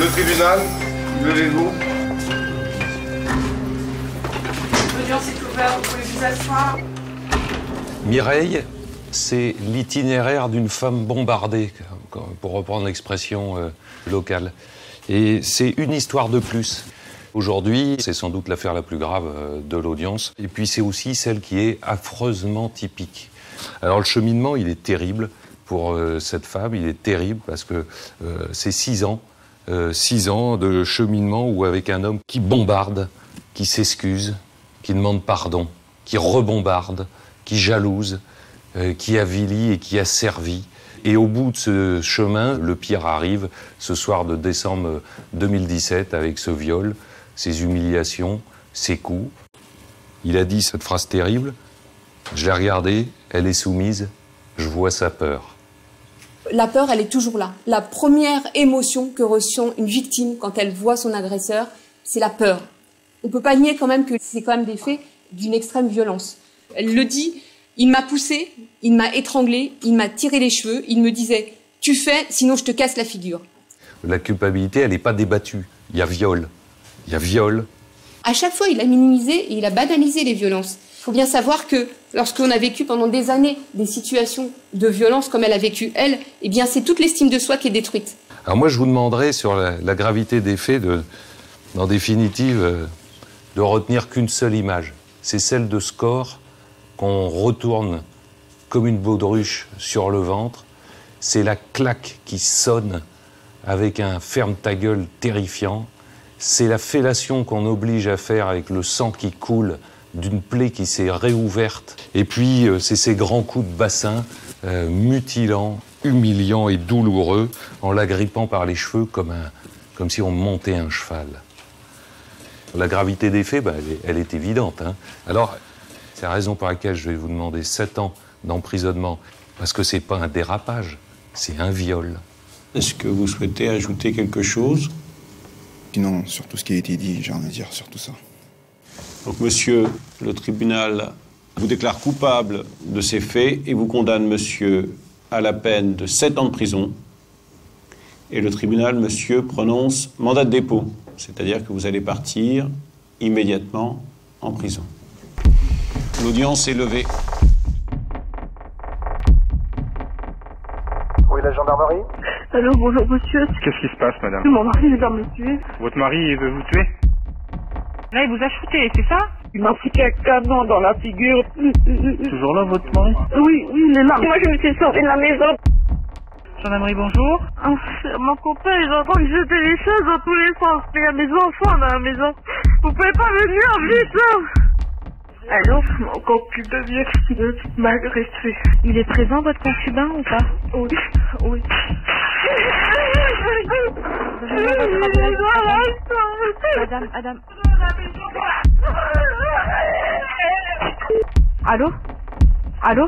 Le tribunal, levez-vous. L'audience est ouverte, vous pouvez vous asseoir. Mireille, c'est l'itinéraire d'une femme bombardée, pour reprendre l'expression locale. Et c'est une histoire de plus. Aujourd'hui, c'est sans doute l'affaire la plus grave de l'audience. Et puis c'est aussi celle qui est affreusement typique. Alors le cheminement, il est terrible pour cette femme. Il est terrible parce que c'est 6 ans. 6 ans de cheminement où avec un homme qui bombarde, qui s'excuse, qui demande pardon, qui rebombarde, qui jalouse, qui avilit et qui asservit. Et au bout de ce chemin, le pire arrive ce soir de décembre 2017 avec ce viol, ces humiliations, ces coups. Il a dit cette phrase terrible, je l'ai regardée, elle est soumise, je vois sa peur. La peur, elle est toujours là. La première émotion que ressent une victime quand elle voit son agresseur, c'est la peur. On ne peut pas nier quand même que c'est quand même des faits d'une extrême violence. Elle le dit, il m'a poussé, il m'a étranglé, il m'a tiré les cheveux, il me disait « tu fais, sinon je te casse la figure ». La culpabilité, elle n'est pas débattue. Il y a viol. Il y a viol. À chaque fois, il a minimisé et il a banalisé les violences. Il faut bien savoir que lorsqu'on a vécu pendant des années des situations de violence comme elle a vécu, elle, eh bien c'est toute l'estime de soi qui est détruite. Alors moi, je vous demanderais sur la gravité des faits, en définitive, de retenir qu'une seule image. C'est celle de ce corps qu'on retourne comme une baudruche sur le ventre. C'est la claque qui sonne avec un ferme-ta-gueule terrifiant. C'est la fellation qu'on oblige à faire avec le sang qui coule d'une plaie qui s'est réouverte. Et puis, c'est ces grands coups de bassin mutilants, humiliants et douloureux en l'agrippant par les cheveux comme si on montait un cheval. La gravité des faits, elle est évidente. Hein. Alors, c'est la raison pour laquelle je vais vous demander 7 ans d'emprisonnement. Parce que c'est pas un dérapage, c'est un viol. Est-ce que vous souhaitez ajouter quelque chose? Sinon, sur tout ce qui a été dit, j'ai rien à dire sur tout ça. Donc, monsieur, le tribunal vous déclare coupable de ces faits et vous condamne monsieur à la peine de 7 ans de prison. Et le tribunal, monsieur, prononce mandat de dépôt. C'est-à-dire que vous allez partir immédiatement en prison. L'audience est levée. Oui, la gendarmerie. Allô, bonjour monsieur. Qu'est-ce qui se passe, madame? Mon mari il va me tuer. Votre mari, il veut vous tuer? Là, il vous a shooté, c'est ça? Il m'a foutu un canon dans la figure. Toujours là, votre mari? Oui, il est là. Moi, je me suis sortie de la maison. Gendarmerie, bonjour. Mon copain, il est en train de jeter les choses dans tous les sens. Il y a mes enfants dans la maison. Vous pouvez pas venir, vite là. Allô, mon concubin vient de m'agresser. Il est présent, votre concubin, ou pas? Oui, oui. Madame. Allô?